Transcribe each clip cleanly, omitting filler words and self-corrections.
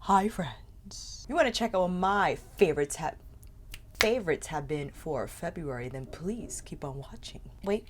Hi friends. You want to check out what my favorites have been for February, then please keep on watching. Wait.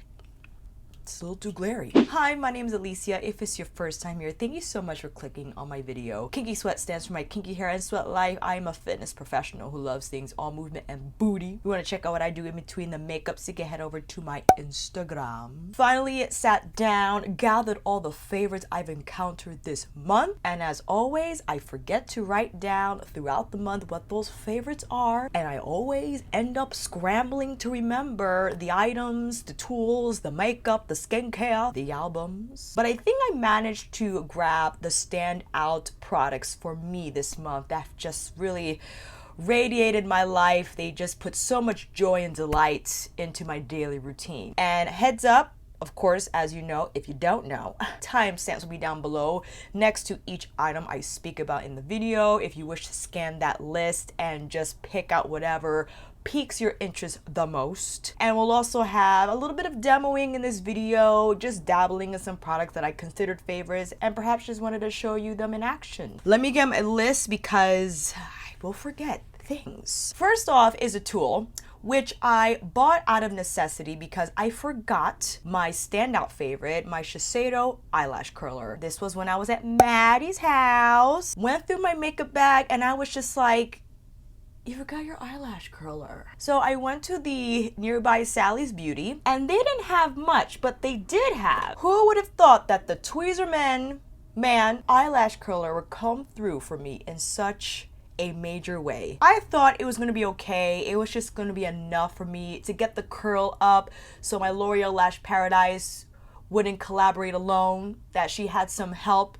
It's a little too glary. Hi, my name is Alicia. If it's your first time here, thank you so much for clicking on my video. Kinky Sweat stands for my kinky hair and sweat life. I am a fitness professional who loves things all movement and booty. You want to check out what I do in between the makeup, so you can head over to my Instagram. Finally, sat down, gathered all the favorites I've encountered this month. And as always, I forget to write down throughout the month what those favorites are. And I always end up scrambling to remember the items, the tools, the makeup, the skincare, the albums. But I think I managed to grab the standout products for me this month that just really radiated my life. They just put so much joy and delight into my daily routine. And heads up, of course, as you know, if you don't know, timestamps will be down below next to each item I speak about in the video if you wish to scan that list and just pick out whatever piques your interest the most. And we'll also have a little bit of demoing in this video, just dabbling in some products that I considered favorites and perhaps just wanted to show you them in action. Let me get my list because I will forget things. First off is a tool which I bought out of necessity because I forgot my standout favorite, my Shiseido eyelash curler. This was when I was at Maddie's house. Went through my makeup bag and I was just like, you forgot your eyelash curler. So I went to the nearby Sally's Beauty and they didn't have much, but they did have. Who would have thought that the Tweezerman eyelash curler would come through for me in such a major way? I thought it was going to be okay. It was just going to be enough for me to get the curl up so my L'Oreal Lash Paradise wouldn't collaborate alone, that she had some help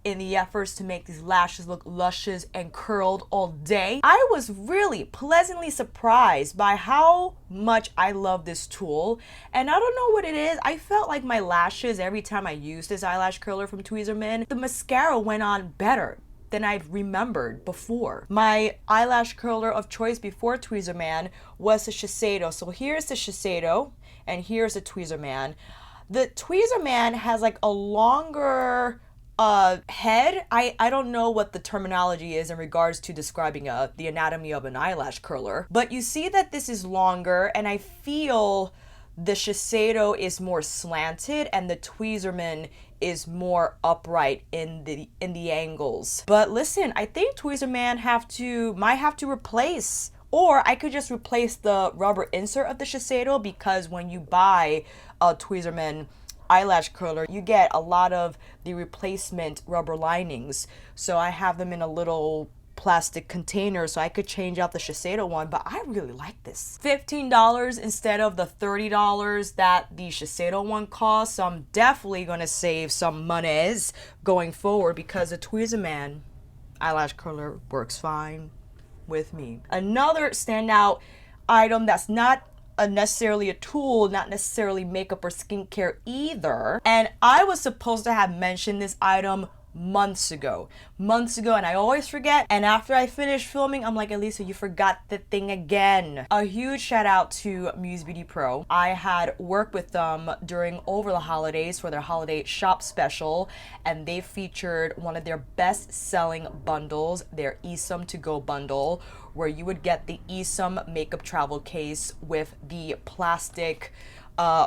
in the efforts to make these lashes look luscious and curled all day. I was really pleasantly surprised by how much I love this tool. And I don't know what it is. I felt like my lashes, every time I used this eyelash curler from Tweezerman, the mascara went on better than I'd remembered before. My eyelash curler of choice before Tweezerman was the Shiseido. So here's the Shiseido and here's the Tweezerman. The Tweezerman has like a longer head. I don't know what the terminology is in regards to describing the anatomy of an eyelash curler, but you see that this is longer and I feel the Shiseido is more slanted and the Tweezerman is more upright in the angles. But listen, I think Tweezerman might have to replace, or I could just replace the rubber insert of the Shiseido, because when you buy a Tweezerman eyelash curler, you get a lot of the replacement rubber linings. So I have them in a little plastic container so I could change out the Shiseido one, but I really like this. $15 instead of the $30 that the Shiseido one costs. So I'm definitely gonna save some monies going forward because the Tweezerman eyelash curler works fine with me. Another standout item that's not necessarily a tool, not necessarily makeup or skincare either, and I was supposed to have mentioned this item months ago, and I always forget, and after I finish filming I'm like, Elisa, you forgot the thing again. A huge shout out to Muse Beauty Pro. I had worked with them over the holidays for their holiday shop special, and they featured one of their best selling bundles, their ESUM To Go bundle, where you would get the ESUM makeup travel case with the plastic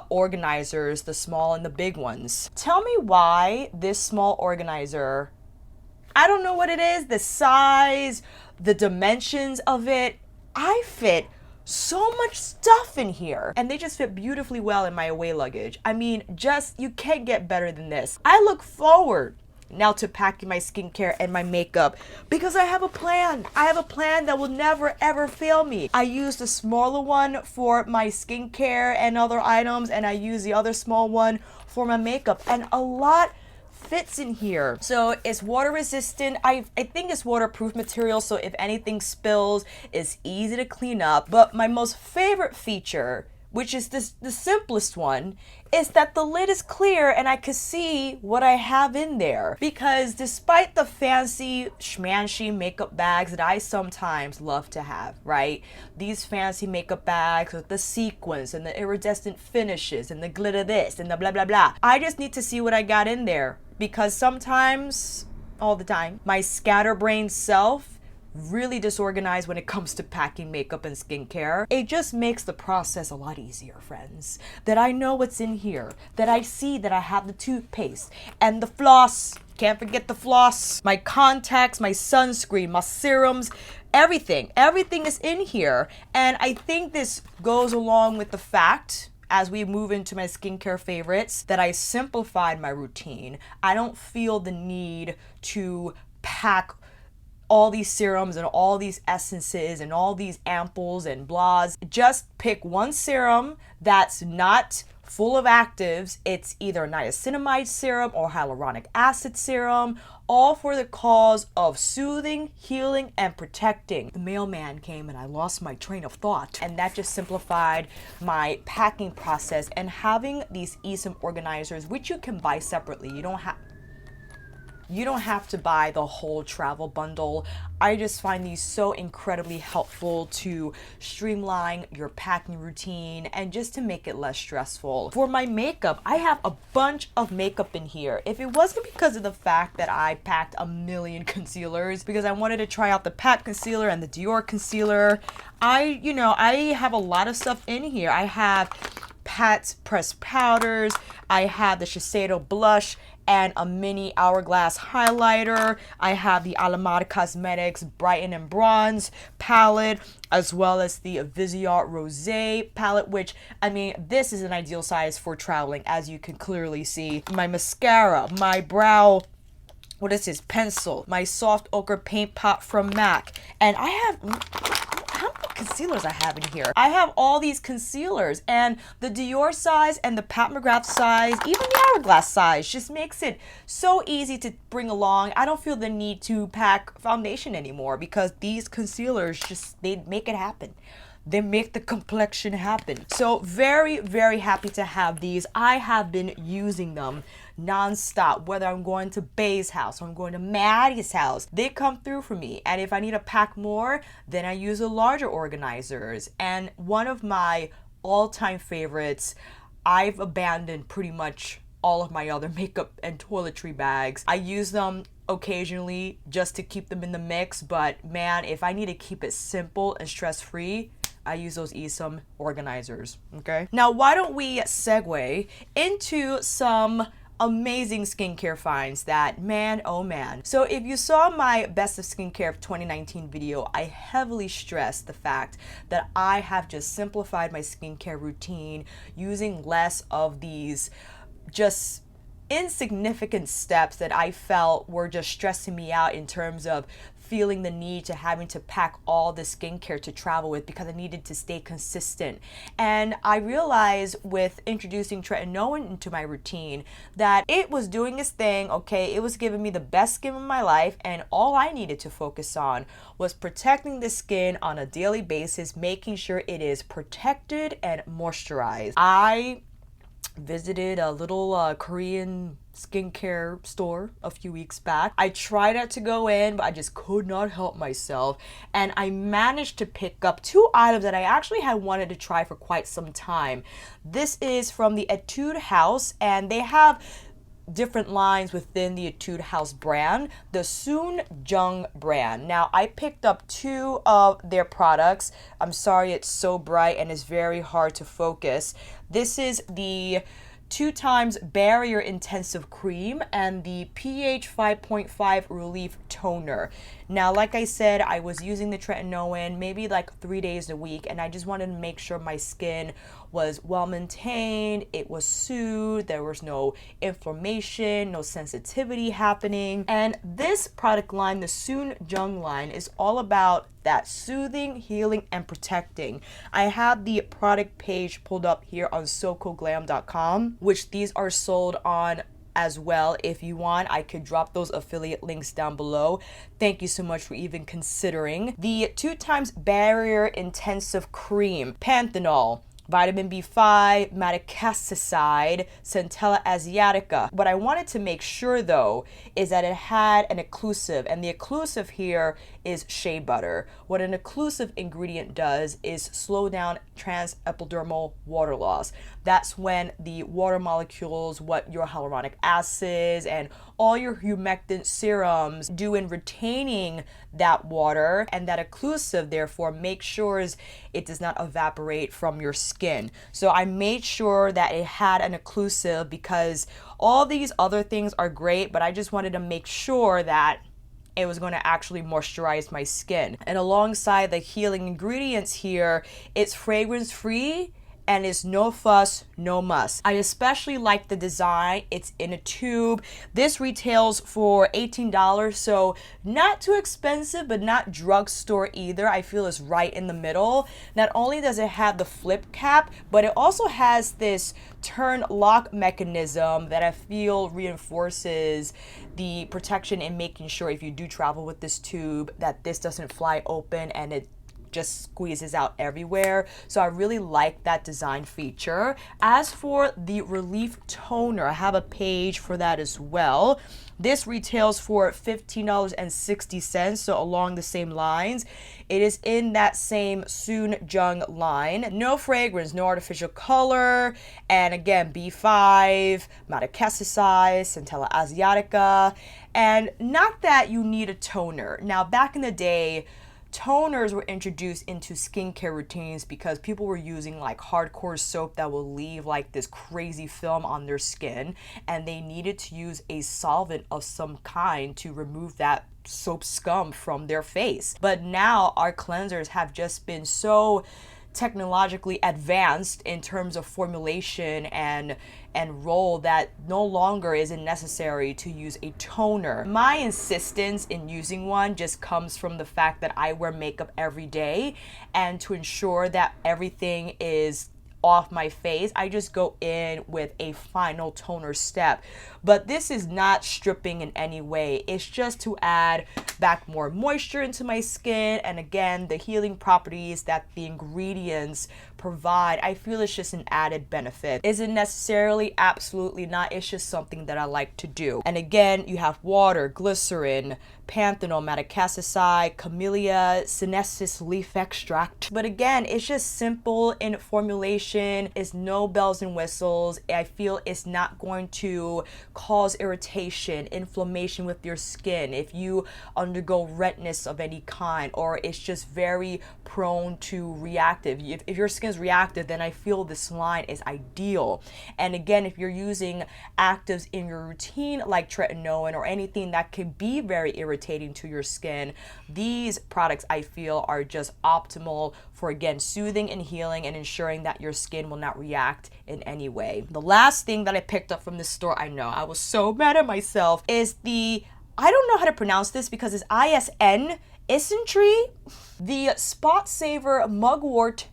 organizers, the small and the big ones. Tell me why this small organizer, I don't know what it is, the size, the dimensions of it, I fit so much stuff in here and they just fit beautifully well in my away luggage. I mean, you can't get better than this. I look forward now to packing my skincare and my makeup because I have a plan. I have a plan that will never ever fail me. I use the smaller one for my skincare and other items, and I use the other small one for my makeup, and a lot fits in here. So it's water resistant. I think it's waterproof material, so if anything spills, it's easy to clean up. But my most favorite feature, which is the simplest one, is that the lid is clear and I can see what I have in there. Because despite the fancy schmancy makeup bags that I sometimes love to have, right? These fancy makeup bags with the sequins and the iridescent finishes and the glitter this and the blah blah blah. I just need to see what I got in there, because sometimes all the time. My scatterbrained self, really disorganized when it comes to packing makeup and skincare. It just makes the process a lot easier, friends. That I know what's in here, that I see that I have the toothpaste and the floss. Can't forget the floss, my contacts, my sunscreen, my serums, everything is in here. And I think this goes along with the fact, as we move into my skincare favorites, that I simplified my routine. I don't feel the need to pack all these serums and all these essences and all these ampoules and blahs. Just pick one serum that's not full of actives. It's either niacinamide serum or hyaluronic acid serum, all for the cause of soothing, healing, and protecting. The mailman came and I lost my train of thought, and that just simplified my packing process. And having these ESUM organizers, which you can buy separately, you don't have to buy the whole travel bundle. I just find these so incredibly helpful to streamline your packing routine and just to make it less stressful. For my makeup, I have a bunch of makeup in here. If it wasn't because of the fact that I packed a million concealers, because I wanted to try out the Pat concealer and the Dior concealer, I have a lot of stuff in here. I have Pat's pressed powders, I have the Shiseido blush, and a mini hourglass highlighter. I have the Alameda Cosmetics Brighten and Bronze palette, as well as the Viseart Rosé palette, which, I mean, this is an ideal size for traveling, as you can clearly see. My mascara, my brow, what is this, pencil, my soft ochre paint pot from MAC, and I have, how many concealers I have in here? I have all these concealers, and the Dior size and the Pat McGrath size, even the Hourglass size, just makes it so easy to bring along. I don't feel the need to pack foundation anymore because these concealers they make it happen. They make the complexion happen. So very, very happy to have these. I have been using them non-stop, whether I'm going to Bay's house or I'm going to Maddie's house. They come through for me. And if I need to pack more, then I use the larger organizers. And one of my all-time favorites, I've abandoned pretty much all of my other makeup and toiletry bags. I use them occasionally just to keep them in the mix, but man, if I need to keep it simple and stress-free, I use those ESUM organizers, okay? Now, why don't we segue into some amazing skincare finds that, man, oh man. So if you saw my Best of Skincare of 2019 video, I heavily stressed the fact that I have just simplified my skincare routine using less of these just insignificant steps that I felt were just stressing me out in terms of feeling the need to having to pack all the skincare to travel with because I needed to stay consistent. And I realized with introducing tretinoin into my routine that it was doing its thing, okay? It was giving me the best skin of my life, and all I needed to focus on was protecting the skin on a daily basis, making sure it is protected and moisturized. I visited a little Korean skincare store a few weeks back. I tried not to go in, but I just could not help myself. And I managed to pick up two items that I actually had wanted to try for quite some time. This is from the Etude house, and they have different lines within the Etude house brand, the Jung brand. Now, I picked up two of their products. I'm sorry it's so bright and it's very hard to focus. This is the 2x Barrier Intensive Cream and the pH 5.5 Relief Toner. Now, like I said, I was using the tretinoin maybe like 3 days a week, and I just wanted to make sure my skin was well maintained, it was soothed, there was no inflammation, no sensitivity happening. And this product line, the Jung line, is all about that soothing, healing, and protecting. I have the product page pulled up here on SoCoGlam.com, which these are sold on as well. If you want, I could drop those affiliate links down below. Thank you so much for even considering. The 2x Barrier Intensive Cream, panthenol, vitamin B5, madecassoside, Centella asiatica. What I wanted to make sure though is that it had an occlusive, and the occlusive here is shea butter. What an occlusive ingredient does is slow down transepidermal water loss. That's when the water molecules, what your hyaluronic acids and all your humectant serums do in retaining that water, and that occlusive therefore makes sure it does not evaporate from your skin. So I made sure that it had an occlusive because all these other things are great, but I just wanted to make sure that it was going to actually moisturize my skin. And alongside the healing ingredients here, it's fragrance free and it's no fuss, no muss. I especially like the design. It's in a tube. This retails for $18, so not too expensive, but not drugstore either. I feel it's right in the middle. Not only does it have the flip cap, but it also has this turn lock mechanism that I feel reinforces the protection in making sure if you do travel with this tube that this doesn't fly open and it just squeezes out everywhere. So I really like that design feature. As for the relief toner, I have a page for that as well. This retails for $15.60, so along the same lines. It is in that same Soon Jung line. No fragrance, no artificial color, and again, B5, Madagascar, Centella Asiatica, and not that you need a toner. Now, back in the day, toners were introduced into skincare routines because people were using like hardcore soap that will leave like this crazy film on their skin, and they needed to use a solvent of some kind to remove that soap scum from their face. But now our cleansers have just been so technologically advanced in terms of formulation and role that no longer is it necessary to use a toner. My insistence in using one just comes from the fact that I wear makeup every day, and to ensure that everything is off my face, I just go in with a final toner step. But this is not stripping in any way. It's just to add back more moisture into my skin, and again, the healing properties that the ingredients provide, I feel it's just an added benefit. Is it necessarily? Absolutely not. It's just something that I like to do. And again, you have water, glycerin, panthenol, Madagascar, camellia, sinensis leaf extract. But again, it's just simple in formulation. It's no bells and whistles. I feel it's not going to cause irritation, inflammation with your skin if you undergo redness of any kind, or it's just very prone to reactive. If your skin's reactive, then I feel this line is ideal. And again, if you're using actives in your routine like tretinoin or anything that could be very irritating to your skin, these products I feel are just optimal for, again, soothing and healing and ensuring that your skin will not react in any way. The last thing that I picked up from this store, I know I was so mad at myself, is the, I don't know how to pronounce this because it's Instree, the Spot Saver Mugwort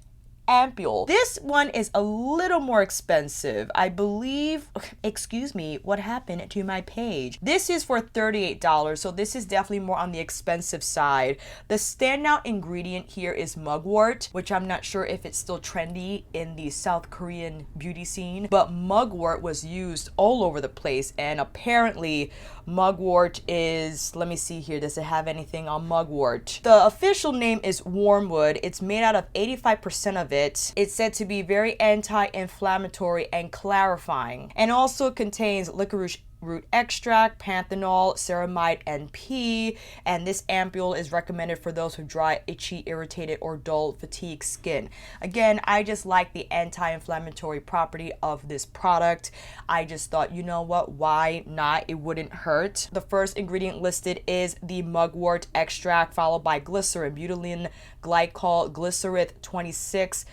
Ampoule. This one is a little more expensive. I believe, excuse me, what happened to my page? This is for $38, so this is definitely more on the expensive side. The standout ingredient here is mugwort, which I'm not sure if it's still trendy in the South Korean beauty scene, but mugwort was used all over the place, and apparently mugwort is, let me see here, does it have anything on mugwort? The official name is wormwood. It's made out of 85% of it. It's said to be very anti-inflammatory and clarifying, and also contains licorice root extract, panthenol, ceramide, and P. And this ampoule is recommended for those with dry, itchy, irritated, or dull, fatigued skin. Again, I just like the anti-inflammatory property of this product. I just thought, you know what, why not? It wouldn't hurt. The first ingredient listed is the mugwort extract, followed by glycerin, butylene glycol, glycerith 26,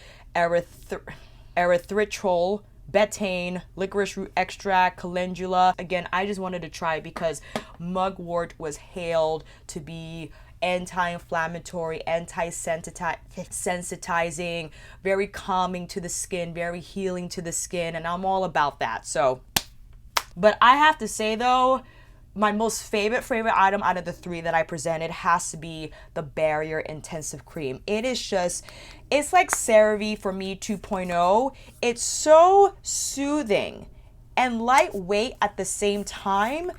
erythritol, betaine, licorice root extract, calendula. Again, I just wanted to try it because mugwort was hailed to be anti-inflammatory, anti-sensitizing, very calming to the skin, very healing to the skin, and I'm all about that. So, but I have to say though, my most favorite item out of the three that I presented has to be the Barrier Intensive Cream. It is just, it's like CeraVe for me 2.0. It's so soothing and lightweight at the same time.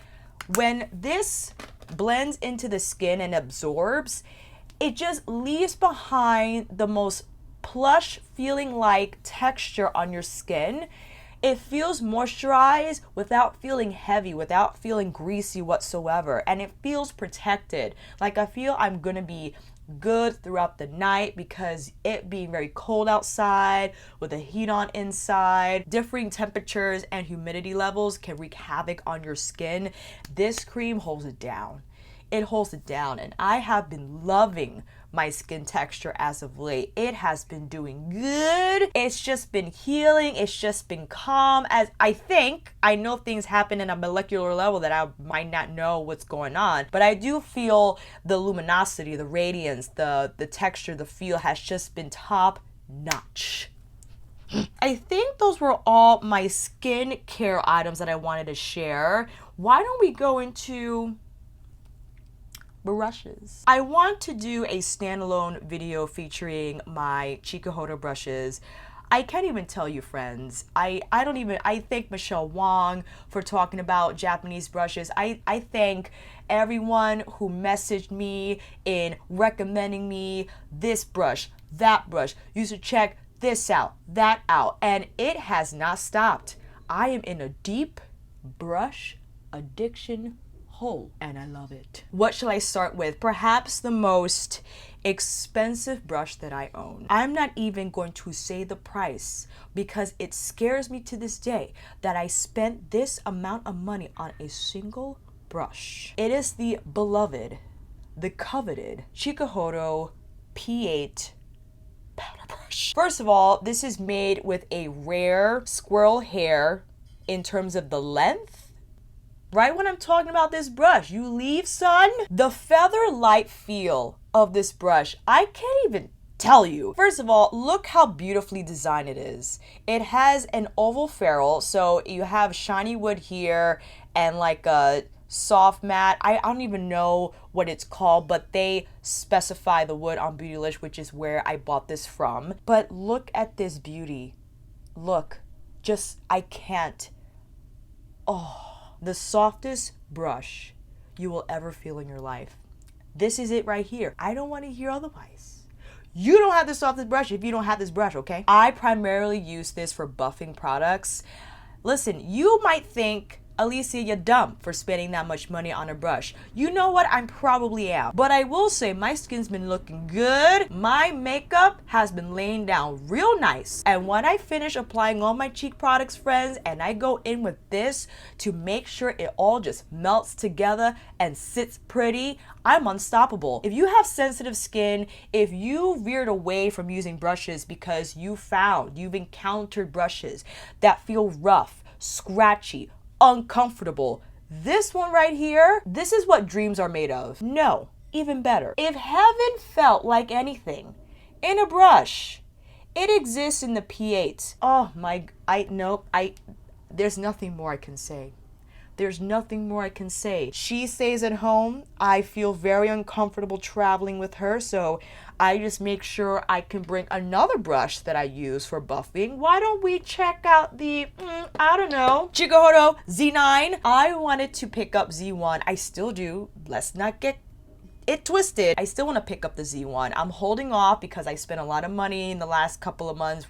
When this blends into the skin and absorbs, it just leaves behind the most plush feeling like texture on your skin. It feels moisturized without feeling heavy, without feeling greasy whatsoever. And it feels protected. Like I feel I'm gonna be good throughout the night because it being very cold outside with the heat on inside, differing temperatures and humidity levels can wreak havoc on your skin. This cream holds it down. It holds it down, and I have been loving my skin texture as of late. It has been doing good. It's just been healing. It's just been calm. As I know things happen in a molecular level that I might not know what's going on, but I do feel the luminosity, the radiance, the texture, the feel has just been top notch. I think those were all my skincare items that I wanted to share. Why don't we go into brushes? I want to do a standalone video featuring my Chikuhodo brushes. I can't even tell you, friends. I thank Michelle Wong for talking about Japanese brushes. I thank everyone who messaged me in recommending me this brush, that brush. You should check this out, that out. And it has not stopped. I am in a deep brush addiction hole, and I love it. What shall I start with? Perhaps the most expensive brush that I own. I'm not even going to say the price because it scares me to this day that I spent this amount of money on a single brush. It is the beloved, the coveted Chikuhodo P8 powder brush. First of all, this is made with a rare squirrel hair in terms of the length. Right when I'm talking about this brush, you leave, son. The feather light feel of this brush, I can't even tell you. First of all, look how beautifully designed it is. It has an oval ferrule, so you have shiny wood here and like a soft matte. I don't even know what it's called, but they specify the wood on Beautylish, which is where I bought this from. But look at this beauty. Look, I can't. Oh. The softest brush you will ever feel in your life. This is it right here. I don't want to hear otherwise. You don't have the softest brush if you don't have this brush, okay? I primarily use this for buffing products. Listen, you might think, Alicia, you're dumb for spending that much money on a brush. You know what? I'm probably am. But I will say my skin's been looking good. My makeup has been laying down real nice. And when I finish applying all my cheek products, friends, and I go in with this to make sure it all just melts together and sits pretty, I'm unstoppable. If you have sensitive skin, if you veered away from using brushes because you've encountered brushes that feel rough, scratchy, uncomfortable, this one right here, this is what dreams are made of. No, even better. If heaven felt like anything in a brush, it exists in the P8. Oh my, there's nothing more I can say. There's nothing more I can say. She stays at home. I feel very uncomfortable traveling with her, so I just make sure I can bring another brush that I use for buffing. Why don't we check out the, Chikuhodo Z9. I wanted to pick up Z1. I still do. Let's not get it twisted. I still want to pick up the Z1. I'm holding off because I spent a lot of money in the last couple of months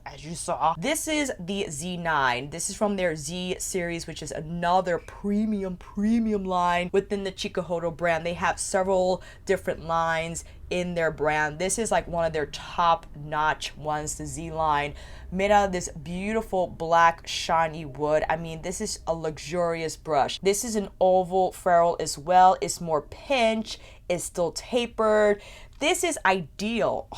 as you saw. This is the Z9. This is from their Z series, which is another premium line within the Chikuhodo brand. They have several different lines in their brand. This is like one of their top-notch ones, the Z line, made out of this beautiful black shiny wood. I mean, this is a luxurious brush. This is an oval ferrule as well. It's more pinch. It's still tapered. This is ideal.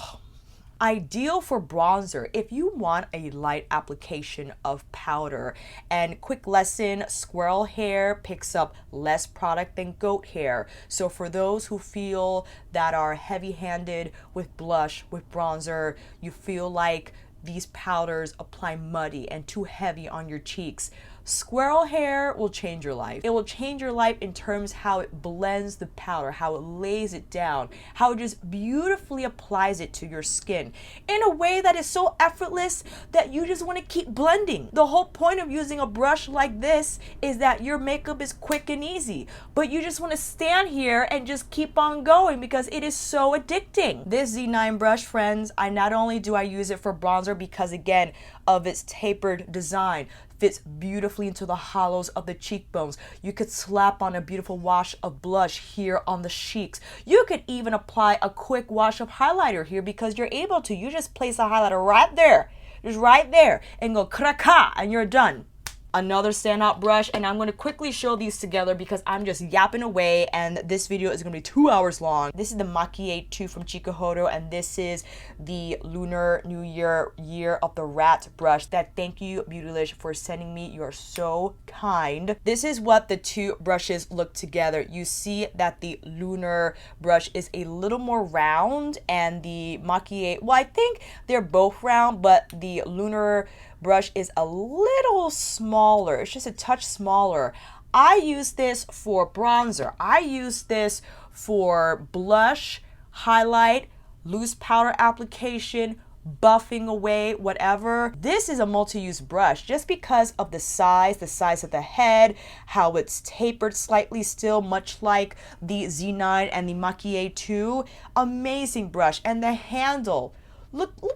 Ideal for bronzer. If you want a light application of powder, and quick lesson, squirrel hair picks up less product than goat hair. So for those who feel that are heavy-handed with blush, with bronzer, you feel like these powders apply muddy and too heavy on your cheeks, squirrel hair will change your life. It will change your life in terms how it blends the powder, how it lays it down, how it just beautifully applies it to your skin in a way that is so effortless that you just want to keep blending. The whole point of using a brush like this is that your makeup is quick and easy, but you just want to stand here and just keep on going because it is so addicting. This Z9 brush, friends, not only do I use it for bronzer because, again, of its tapered design. Fits beautifully into the hollows of the cheekbones. You could slap on a beautiful wash of blush here on the cheeks. You could even apply a quick wash of highlighter here because you're able to. You just place a highlighter right there, just right there, and go kraka, and you're done. Another standout brush, and I'm going to quickly show these together because I'm just yapping away and this video is going to be 2 hours long. This is the Mugwort 2 from Chikuhodo, and this is the Lunar New Year of the Rat brush that thank you Beautylish for sending me. You're so kind. This is what the two brushes look together. You see that the Lunar brush is a little more round and the Mugwort, well, I think they're both round, but the Lunar brush is a little smaller. It's just a touch smaller. I use this for bronzer. I use this for blush, highlight, loose powder application, buffing away, whatever. This is a multi-use brush just because of the size of the head, how it's tapered slightly still, much like the Z9 and the Mugwort 2. Amazing brush. And the handle. Look at the little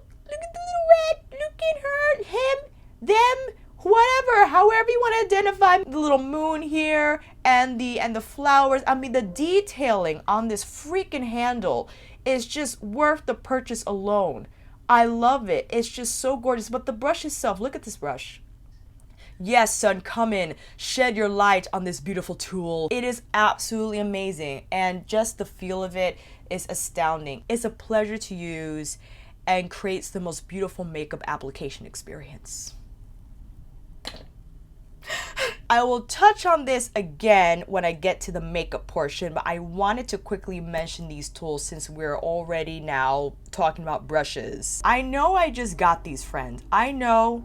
rat. Look at her, him, them, whatever, however you want to identify the little moon here and the flowers. I mean, the detailing on this freaking handle is just worth the purchase alone. I love it. It's just so gorgeous. But the brush itself, look at this brush. Yes, son, come in, shed your light on this beautiful tool. It is absolutely amazing, and just the feel of it is astounding. It's a pleasure to use and creates the most beautiful makeup application experience. I will touch on this again when I get to the makeup portion, but I wanted to quickly mention these tools since we're already now talking about brushes. I know I just got these, friends. I know.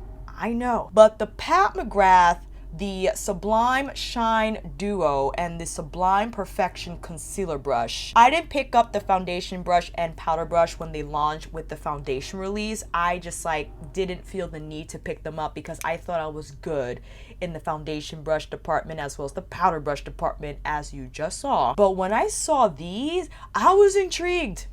But the Pat McGrath, the Sublime Shine Duo, and the Sublime Perfection Concealer Brush. I didn't pick up the foundation brush and powder brush when they launched with the foundation release. I just didn't feel the need to pick them up because I thought I was good in the foundation brush department as well as the powder brush department, as you just saw. But when I saw these, I was intrigued.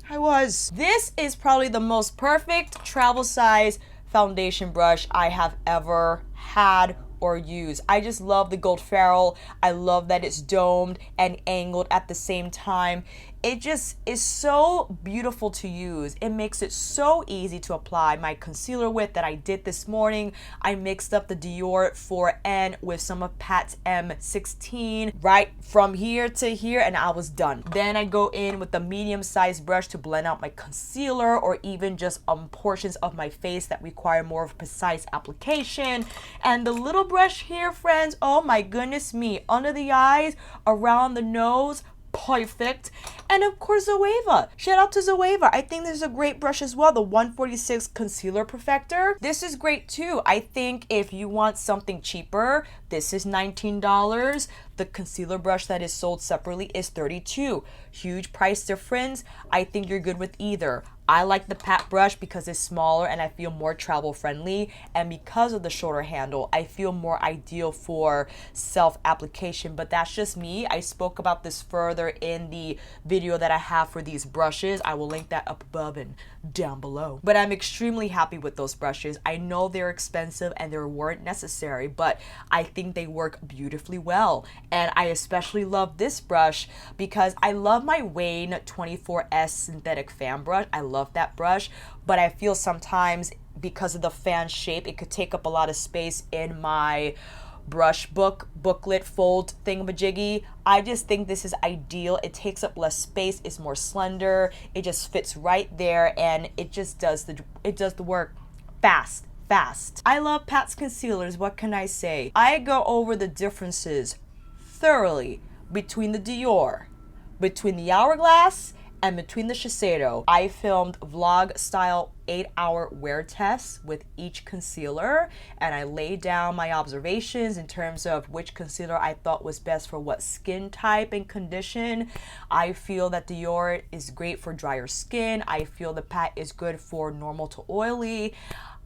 I was. This is probably the most perfect travel size foundation brush I have ever had or use. I just love the gold ferrule. I love that it's domed and angled at the same time. It just is so beautiful to use. It makes it so easy to apply. My concealer with that I did this morning, I mixed up the Dior 4N with some of Pat's M16 right from here to here, and I was done. Then I go in with the medium-sized brush to blend out my concealer or even just portions of my face that require more of a precise application. And the little brush here, friends, oh my goodness me, under the eyes, around the nose, perfect. And of course, Zoeva. Shout out to Zoeva. I think this is a great brush as well. The 146 Concealer Perfector. This is great too. I think if you want something cheaper, this is $19. The concealer brush that is sold separately is $32. Huge price difference. I think you're good with either. I like the Pat brush because it's smaller and I feel more travel friendly, and because of the shorter handle I feel more ideal for self application, but that's just me. I spoke about this further in the video that I have for these brushes. I will link that up above and down below. But I'm extremely happy with those brushes. I know they're expensive and they weren't necessary, but I think they work beautifully well. And I especially love this brush because I love my Wayne 24S synthetic fan brush. I love that brush, but I feel sometimes because of the fan shape, it could take up a lot of space in my brush booklet fold thingamajiggy. I just think this is ideal. It takes up less space, it's more slender, it just fits right there, and it just does the work fast. I love Pat's concealers. What can I say? I go over the differences thoroughly between the Dior, between the Hourglass, and between the Shiseido. I filmed vlog style 8-hour wear tests with each concealer, and I laid down my observations in terms of which concealer I thought was best for what skin type and condition. I feel that Dior is great for drier skin. I feel the Pat is good for normal to oily.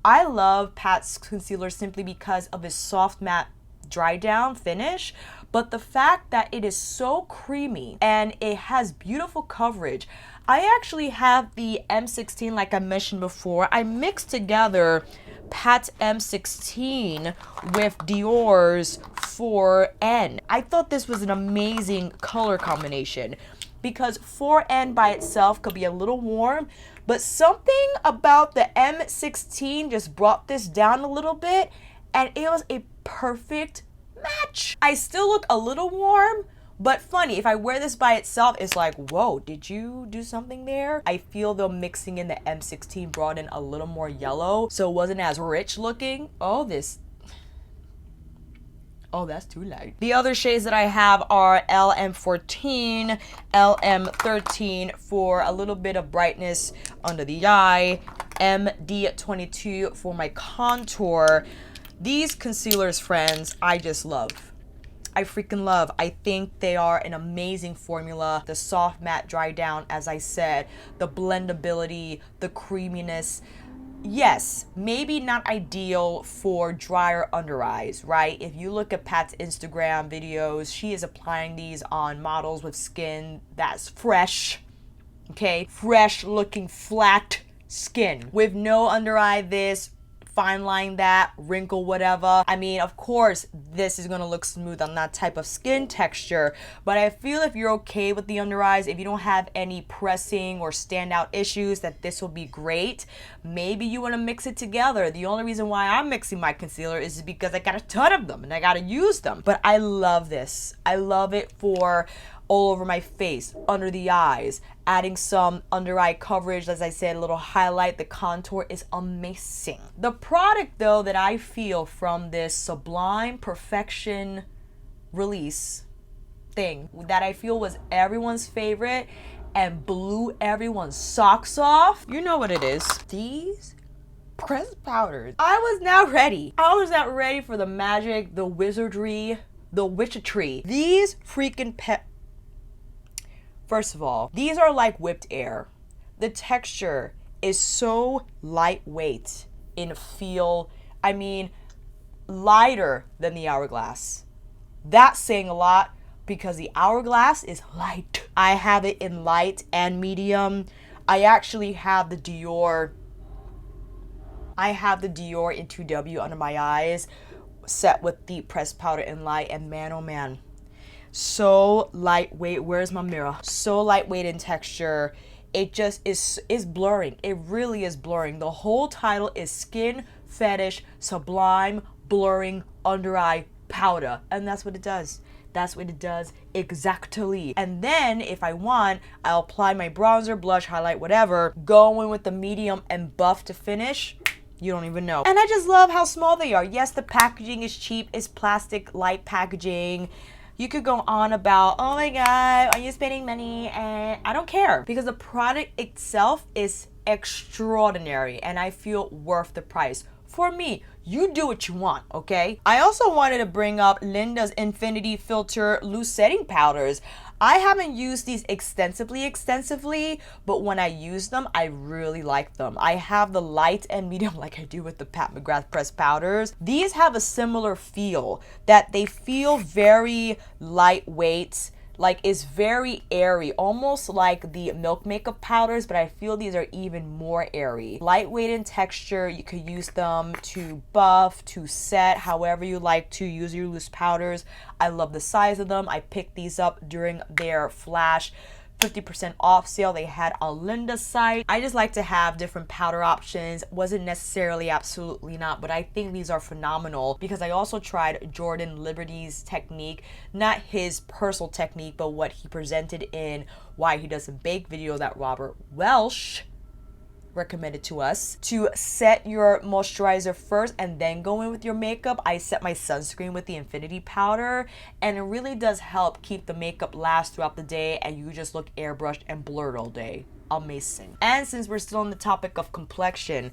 I love Pat's concealer simply because of his soft matte dry down finish, but the fact that it is so creamy and it has beautiful coverage. I actually have the M16 like I mentioned before. I mixed together Pat M16 with Dior's 4N. I thought this was an amazing color combination because 4N by itself could be a little warm, but something about the M16 just brought this down a little bit, and it was a perfect match. I still look a little warm, but funny, if I wear this by itself, it's like, whoa, did you do something there? I feel though mixing in the M16 brought in a little more yellow, so it wasn't as rich looking. Oh, that's too light. The other shades that I have are LM14, LM13 for a little bit of brightness under the eye, MD22 for my contour. These concealers, friends, I just love. I freaking love. I think they are an amazing formula. The soft matte dry down, as I said, the blendability, the creaminess. Yes, maybe not ideal for drier under eyes, right? If you look at Pat's Instagram videos, she is applying these on models with skin that's fresh, okay? Fresh looking flat skin with no under eye this, fine line that, wrinkle whatever. I mean, of course, this is gonna look smooth on that type of skin texture, but I feel if you're okay with the under eyes, if you don't have any pressing or standout issues, that this will be great. Maybe you wanna mix it together. The only reason why I'm mixing my concealer is because I got a ton of them and I gotta use them. But I love this. I love it for all over my face, under the eyes, adding some under eye coverage, as I said, a little highlight. The contour is amazing. The product though that I feel from this Sublime Perfection release thing that I feel was everyone's favorite and blew everyone's socks off, you know what it is. These pressed powders. I was not ready. I was not ready for the magic, the wizardry, the witchery. These freaking First of all, these are like whipped air. The texture is so lightweight in feel. I mean, lighter than the Hourglass. That's saying a lot because the Hourglass is light. I have it in light and medium. I actually have the Dior. I have the Dior in 2W under my eyes, set with deep pressed powder in light, and man, oh man. So lightweight. Where's my mirror? So lightweight in texture. It just is blurring. It really is blurring. The whole title is Skin Fetish Sublime Blurring Under Eye Powder, and that's what it does. That's what it does exactly. And then if I want, I'll apply my bronzer, blush, highlight, whatever, go in with the medium and buff to finish. You don't even know. And I just love how small they are. Yes, the packaging is cheap. It's plastic light packaging. You could go on about, oh my God, are you spending money? And I don't care because the product itself is extraordinary and I feel worth the price. For me, you do what you want, okay? I also wanted to bring up Linda's Infinity Filter Loose Setting Powders. I haven't used these extensively, but when I use them, I really like them. I have the light and medium like I do with the Pat McGrath pressed powders. These have a similar feel, that they feel very lightweight, like it's very airy, almost like the Milk Makeup powders, but I feel these are even more airy. Lightweight in texture, you could use them to buff, to set, however you like to use your loose powders. I love the size of them. I picked these up during their flash 50% off sale they had on Linda's site. I just like to have different powder options. Wasn't necessarily absolutely not, but I think these are phenomenal because I also tried Jordan Liberty's technique, not his personal technique, but what he presented in Why He Doesn't Bake video that Robert Welsh recommended to us, to set your moisturizer first and then go in with your makeup. I set my sunscreen with the Infinity powder and it really does help keep the makeup last throughout the day and you just look airbrushed and blurred all day. Amazing. And since we're still on the topic of complexion,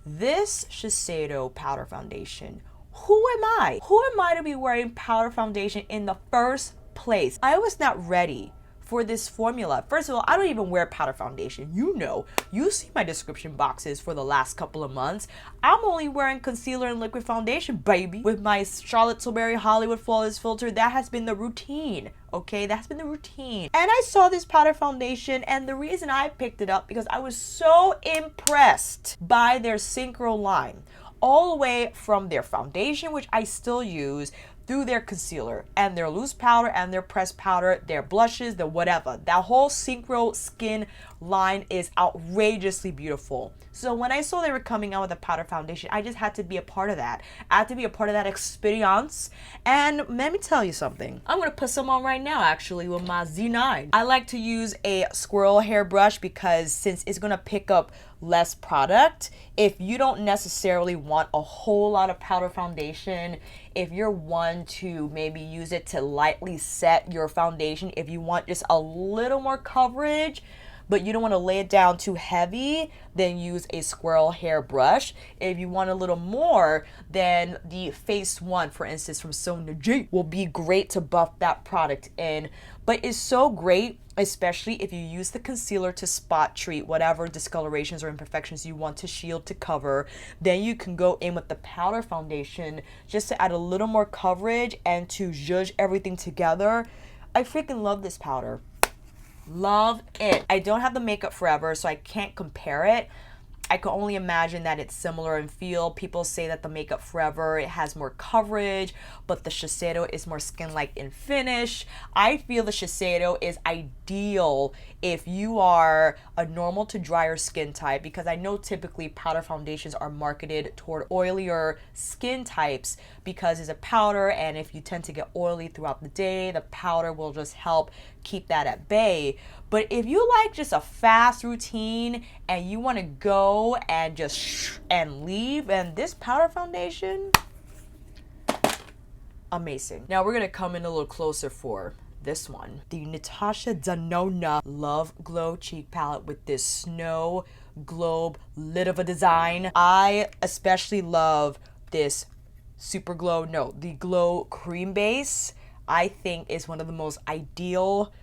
this Shiseido powder foundation, who am I? Who am I to be wearing powder foundation in the first place? I was not ready for this formula. First of all, I don't even wear powder foundation. You know, you see my description boxes for the last couple of months. I'm only wearing concealer and liquid foundation, baby. With my Charlotte Tilbury Hollywood Flawless Filter, that has been the routine. Okay, that's been the routine. And I saw this powder foundation and the reason I picked it up because I was so impressed by their Synchro line. all the way from their foundation, which I still use, through their concealer and their loose powder and their pressed powder, their blushes, the whatever. That whole Synchro Skin line is outrageously beautiful. So when I saw they were coming out with a powder foundation, I just had to be a part of that. I had to be a part of that experience. And let me tell you something. I'm going to put some on right now, actually, with my Z9. I like to use a squirrel hair brush because since it's going to pick up less product, if you don't necessarily want a whole lot of powder foundation, if you're one to maybe use it to lightly set your foundation, if you want just a little more coverage, but you don't want to lay it down too heavy, then use a squirrel hair brush. If you want a little more, then the Face One, for instance, from Sundaze will be great to buff that product in. But it's so great, especially if you use the concealer to spot treat whatever discolorations or imperfections you want to shield to cover. Then you can go in with the powder foundation just to add a little more coverage and to zhuzh everything together. I freaking love this powder. Love it. I don't have the Makeup Forever, so I can't compare it. I can only imagine that it's similar in feel. People say that the Makeup Forever, it has more coverage, but the Shiseido is more skin-like in finish. I feel the Shiseido is ideal if you are a normal to drier skin type, because I know typically powder foundations are marketed toward oilier skin types because it's a powder, and if you tend to get oily throughout the day, the powder will just help keep that at bay. But if you like just a fast routine and you want to go and just and leave, and this powder foundation, amazing. Now we're going to come in a little closer for this one. The Natasha Denona Love Glow Cheek Palette with this snow globe lit of a design. I especially love this Super Glow, no, the Glow Cream Base. I think is one of the most ideal,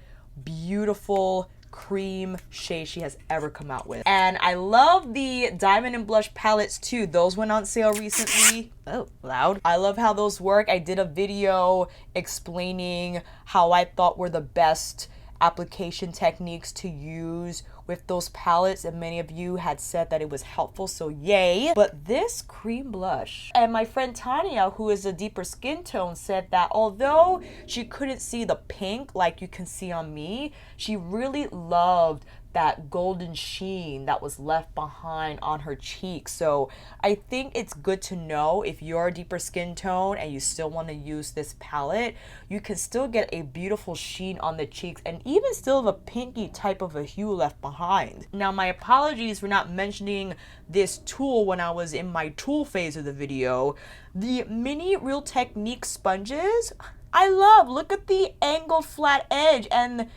beautiful cream shade she has ever come out with. And I love the Diamond and Blush palettes too. Those went on sale recently. Oh, loud. I love how those work. I did a video explaining how I thought were the best application techniques to use with those palettes, and many of you had said that it was helpful, so yay. But this cream blush, and my friend Tanya, who is a deeper skin tone, said that although she couldn't see the pink like you can see on me, she really loved that golden sheen that was left behind on her cheeks. So I think it's good to know if you're a deeper skin tone and you still want to use this palette, you can still get a beautiful sheen on the cheeks and even still have a pinky type of a hue left behind. Now, my apologies for not mentioning this tool when I was in my tool phase of the video. The mini Real Technique sponges, I love. Look at the angled flat edge, and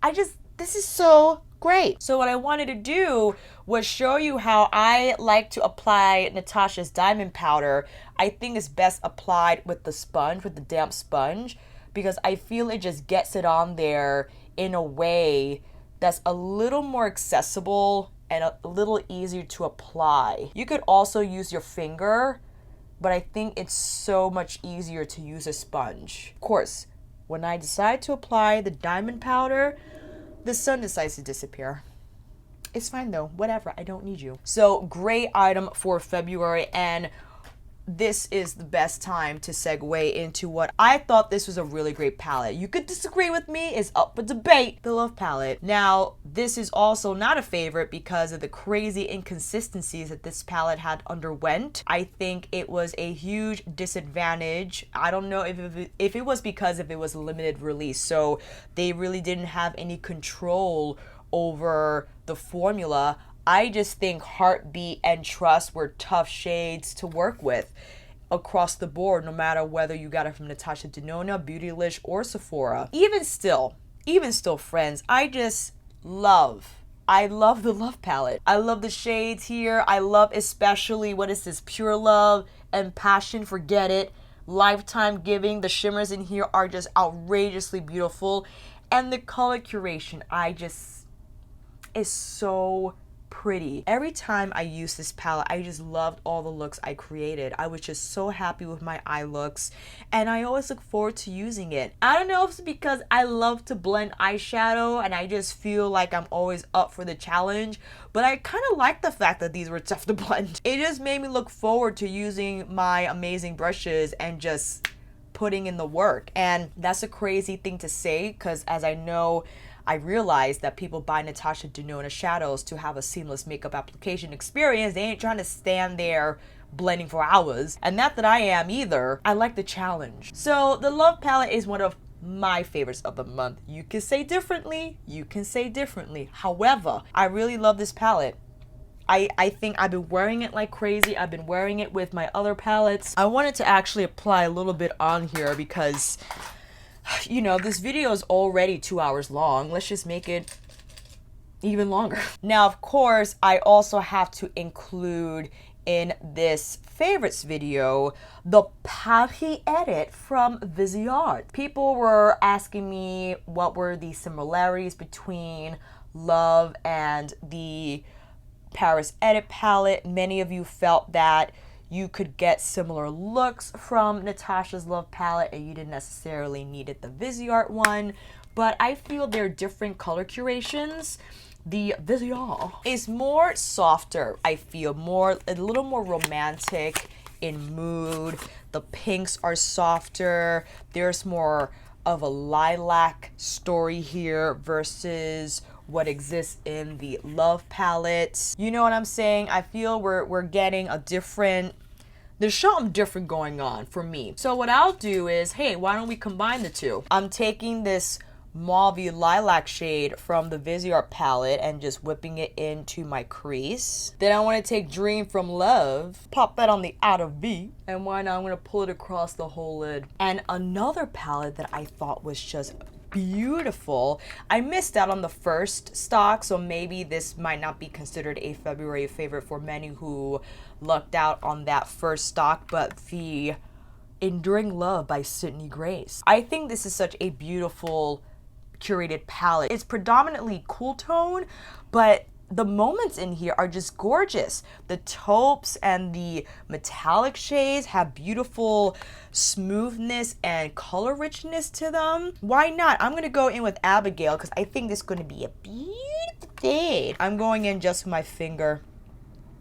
this is so great. So what I wanted to do was show you how I like to apply Natasha's diamond powder. I think it's best applied with the sponge, with the damp sponge, because I feel it just gets it on there in a way that's a little more accessible and a little easier to apply. You could also use your finger, but I think it's so much easier to use a sponge. Of course, when I decide to apply the diamond powder, the sun decides to disappear. It's fine though, whatever, I don't need you. So great item for February, and this is the best time to segue into what I thought this was a really great palette. You could disagree with me, it's up for debate. The Love palette. Now, this is also not a favorite because of the crazy inconsistencies that this palette had underwent. I think it was a huge disadvantage. I don't know if it was because it was a limited release, so they really didn't have any control over the formula. I just think Heartbeat and Trust were tough shades to work with across the board, no matter whether you got it from Natasha Denona, Beautylish, or Sephora. Even still, friends, I love the Love palette. I love the shades here. I love especially, what is this, Pure Love and Passion, Forget It, Lifetime Giving. The shimmers in here are just outrageously beautiful. And the color curation, is so pretty. Every time I used this palette, I just loved all the looks I created. I was just so happy with my eye looks, and I always look forward to using it. I don't know if it's because I love to blend eyeshadow and I just feel like I'm always up for the challenge, but I kind of like the fact that these were tough to blend. It just made me look forward to using my amazing brushes and just putting in the work. And that's a crazy thing to say, because as I realized that people buy Natasha Denona shadows to have a seamless makeup application experience. They ain't trying to stand there blending for hours. And not that I am either. I like the challenge. So the Love palette is one of my favorites of the month. You can say differently. You can say differently. However, I really love this palette. I think I've been wearing it like crazy. I've been wearing it with my other palettes. I wanted to actually apply a little bit on here because, you know, this video is already 2 hours long. Let's just make it even longer. Now, of course, I also have to include in this favorites video the Paris edit from Viseart. People were asking me what were the similarities between Love and the Paris edit palette. Many of you felt that you could get similar looks from Natasha's Love palette and you didn't necessarily need it the Viseart one, but I feel they're different color curations. The Viseart is more softer, I feel, a little more romantic in mood. The pinks are softer. There's more of a lilac story here versus what exists in the Love palette. You know what I'm saying? I feel we're getting a different, there's something different going on for me. So what I'll do is, hey, why don't we combine the two? I'm taking this mauve lilac shade from the Viseart palette and just whipping it into my crease. Then I want to take Dream from Love, pop that on the outer V, and why not, I'm going to pull it across the whole lid. And another palette that I thought was just beautiful. I missed out on the first stock, so maybe this might not be considered a February favorite for many who lucked out on that first stock, but the Enduring Love by Sydney Grace. I think this is such a beautiful curated palette. It's predominantly cool tone, but the moments in here are just gorgeous. The taupes and the metallic shades have beautiful smoothness and color richness to them. Why not? I'm gonna go in with Abigail because I think this is gonna be a beautiful shade. I'm going in just with my finger.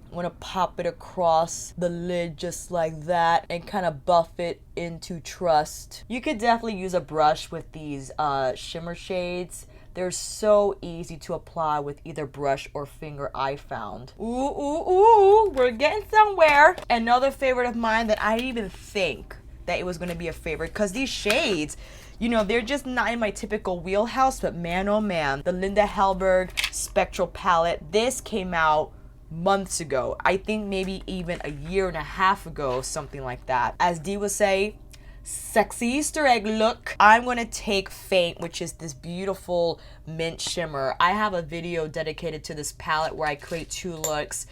I'm gonna pop it across the lid just like that and kind of buff it into Trust. You could definitely use a brush with these shimmer shades. They're so easy to apply with either brush or finger, I found. Ooh, ooh, ooh, we're getting somewhere. Another favorite of mine that I didn't even think that it was gonna be a favorite, because these shades, you know, they're just not in my typical wheelhouse, but man, oh man, the Linda Hallberg Spectral Palette. This came out months ago. I think maybe even a year and a half ago, something like that. As Dee would say, sexy Easter egg look. I'm gonna take Faint, which is this beautiful mint shimmer. I have a video dedicated to this palette where I create two looks.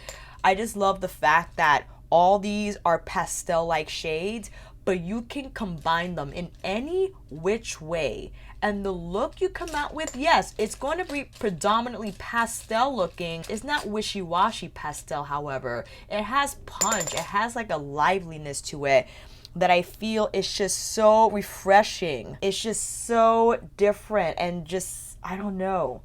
I just love the fact that all these are pastel-like shades, but you can combine them in any which way. And the look you come out with, yes, it's going to be predominantly pastel looking. It's not wishy-washy pastel, however. It has punch. It has like a liveliness to it that I feel is just so refreshing. It's just so different and just, I don't know.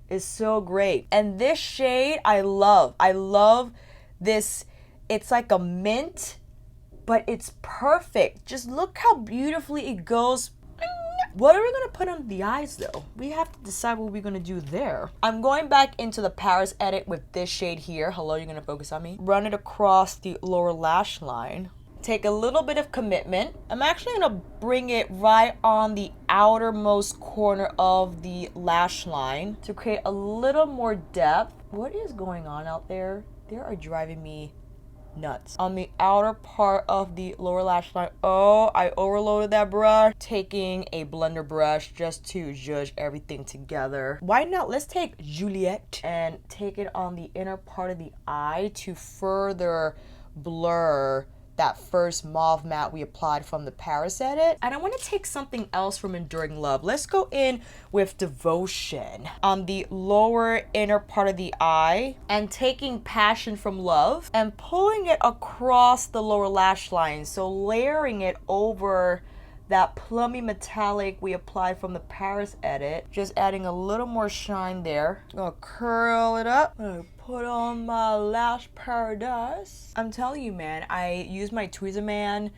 It's so great. And this shade, I love. I love this. It's like a mint, but it's perfect. Just look how beautifully it goes. What are we gonna put on the eyes though? We have to decide what we're gonna do there. I'm going back into the Paris edit with this shade here. Hello, you're gonna focus on me. Run it across the lower lash line. Take a little bit of Commitment. I'm actually gonna bring it right on the outermost corner of the lash line to create a little more depth. What is going on out there? They are driving me nuts. On the outer part of the lower lash line, oh, I overloaded that brush. Taking a blender brush just to judge everything together. Why not? Let's take Juliette and take it on the inner part of the eye to further blur that first mauve matte we applied from the Paris edit. And I want to take something else from Enduring Love. Let's go in with Devotion on the lower inner part of the eye, and taking Passion from Love and pulling it across the lower lash line. So layering it over that plummy metallic we applied from the Paris edit. Just adding a little more shine there. I'm gonna curl it up. I'm gonna put on my lash paradise. I'm telling you, man, I use my Tweezerman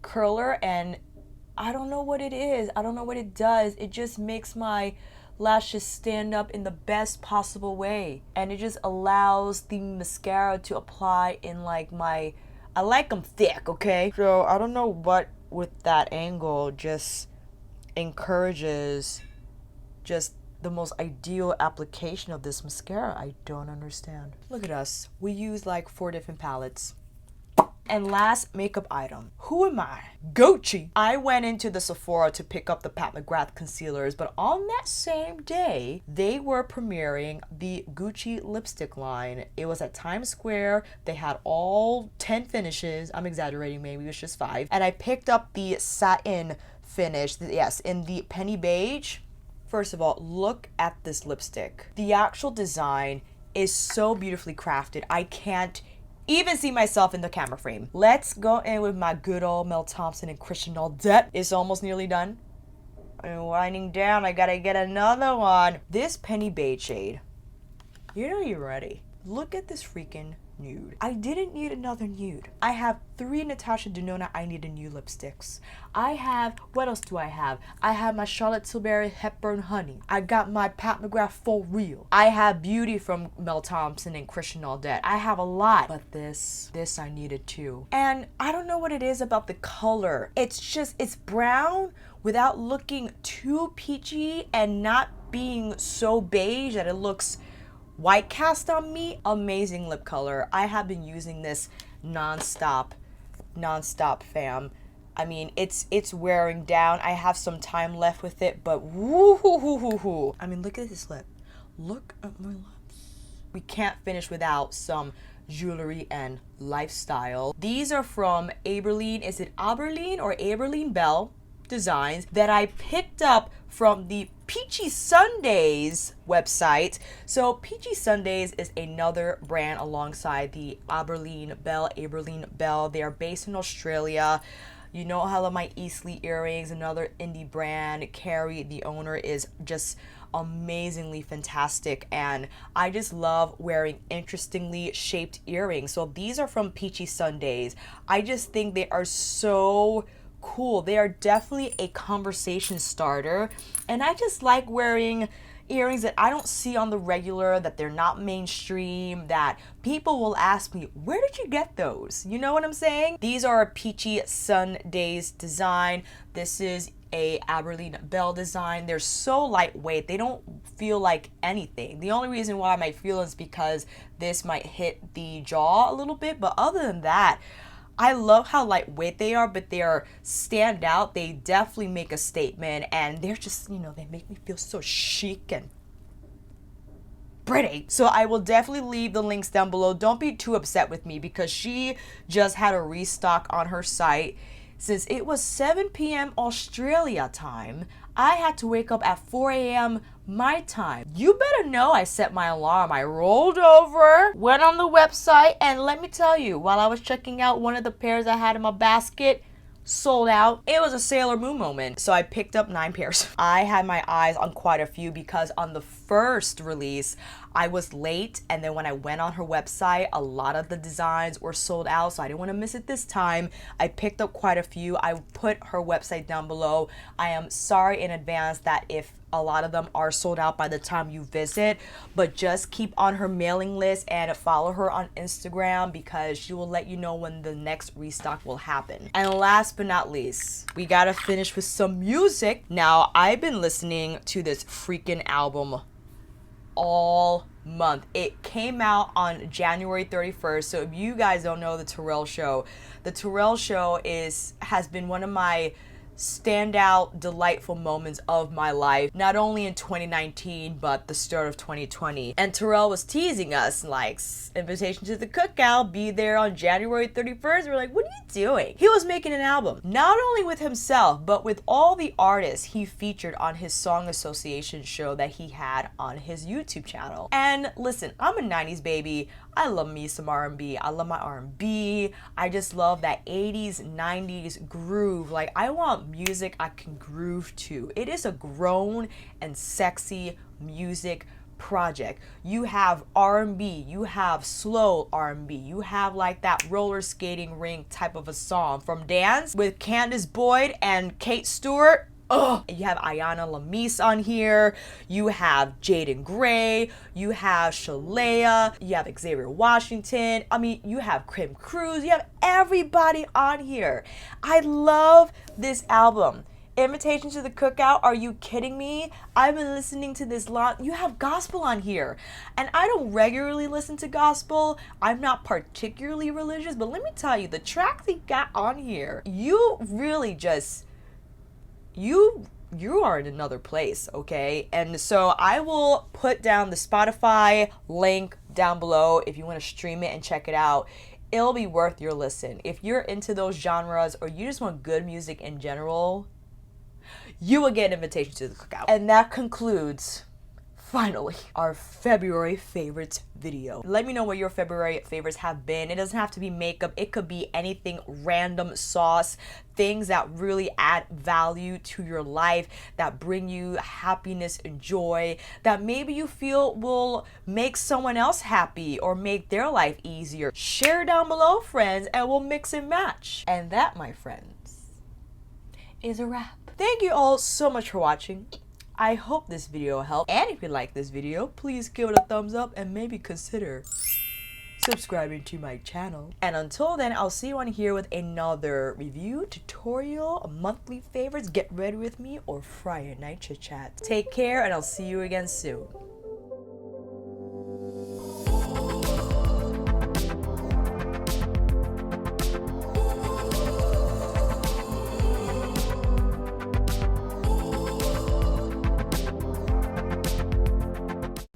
curler and I don't know what it is. I don't know what it does. It just makes my lashes stand up in the best possible way. And it just allows the mascara to apply in like I like them thick, okay? So I don't know what with that angle just encourages just the most ideal application of this mascara. I don't understand. Look at us. We use like 4 different palettes. And last makeup item. Who am I? Gucci. I went into the Sephora to pick up the Pat McGrath concealers, but on that same day, they were premiering the Gucci lipstick line. It was at Times Square. They had all 10 finishes. I'm exaggerating, maybe it was just 5. And I picked up the satin finish, yes, in the penny beige. First of all, look at this lipstick. The actual design is so beautifully crafted. I can't even see myself in the camera frame. Let's go in with my good old Mel Thompson and Christian Aldet. It's almost nearly done. I'm winding down. I gotta get another one. This penny beige shade. You know you're ready. Look at this freaking nude. I didn't need another nude. I have 3 Natasha Denona I Need a New lipsticks. I have, what else do I have? I have my Charlotte Tilbury Hepburn Honey. I got my Pat McGrath For Real. I have Beauty from Mel Thompson and Christian Aldet. I have a lot, but this I needed too. And I don't know what it is about the color. It's brown without looking too peachy and not being so beige that it looks white cast on me. Amazing lip color. I have been using this non-stop fam. I mean, it's wearing down. I have some time left with it, but woo-hoo-hoo-hoo-hoo. I mean, look at this lip. Look at my lips. We can't finish without some jewelry and lifestyle. These are from Aberline. Is it Aberline or Aberline Belle designs that I picked up from the Peachy Sundaze website. So Peachy Sundaze is another brand alongside the Aberline Belle. They are based in Australia. You know how I love my Eastleigh earrings, another indie brand. Carrie, the owner, is just amazingly fantastic, and I just love wearing interestingly shaped earrings. So these are from Peachy Sundaze. I just think they are so cool. They are definitely a conversation starter, and I just like wearing earrings that I don't see on the regular, that they're not mainstream, that people will ask me, where did you get those? You know what I'm saying? These are a Peachy Sundaze design. This is a Aberline Belle design. They're so lightweight. They don't feel like anything. The only reason why I might feel is because this might hit the jaw a little bit, but other than that, I love how lightweight they are, but they are stand out. They definitely make a statement, and they're just, you know, they make me feel so chic and pretty. So I will definitely leave the links down below. Don't be too upset with me because she just had a restock on her site. Since it was 7 p.m. Australia time, I had to wake up at 4 a.m. my time. You better know I set my alarm. I rolled over, went on the website, and let me tell you, while I was checking out, one of the pairs I had in my basket sold out. It was a Sailor Moon moment. So I picked up 9 pairs. I had my eyes on quite a few because on the first release, I was late, and then when I went on her website, a lot of the designs were sold out, so I didn't want to miss it this time. I picked up quite a few. I put her website down below. I am sorry in advance that if a lot of them are sold out by the time you visit, but just keep on her mailing list and follow her on Instagram because she will let you know when the next restock will happen. And last but not least, we gotta finish with some music. Now, I've been listening to this freaking album all month. It came out on January 31st. So if you guys don't know the Terrell Show has been one of my standout, delightful moments of my life, not only in 2019, but the start of 2020. And Terrell was teasing us, like, invitation to the cookout, be there on January 31st. We're like, what are you doing? He was making an album, not only with himself, but with all the artists he featured on his Song Association show that he had on his YouTube channel. And listen, I'm a 90s baby. I love me some R&B. I love my R&B. I just love that 80s, 90s groove. Like, I want music I can groove to. It is a grown and sexy music project. You have R&B, you have slow R&B, you have like that roller skating rink type of a song from Dance with Candace Boyd and Kate Stewart. Oh, you have Ayana Lamise on here, you have Jaden Gray, you have Shalea, you have Xavier Washington, I mean, you have Krim Cruz, you have everybody on here. I love this album. Invitation to the Cookout, are you kidding me? I've been listening to this lot. You have gospel on here. And I don't regularly listen to gospel. I'm not particularly religious, but let me tell you, the tracks he got on here, you really just, you are in another place, okay? And so I will put down the Spotify link down below if you want to stream it and check it out. It'll be worth your listen. If you're into those genres or you just want good music in general, you will get an invitation to the cookout. And that concludes, finally, our February favorites video. Let me know what your February favorites have been. It doesn't have to be makeup. It could be anything random sauce, things that really add value to your life, that bring you happiness and joy, that maybe you feel will make someone else happy or make their life easier. Share down below, friends, and we'll mix and match. And that, my friends, is a wrap. Thank you all so much for watching. I hope this video helped. And if you like this video, please give it a thumbs up and maybe consider subscribing to my channel. And until then, I'll see you on here with another review, tutorial, monthly favorites, get ready with me, or Friday night chit chat. Take care and I'll see you again soon.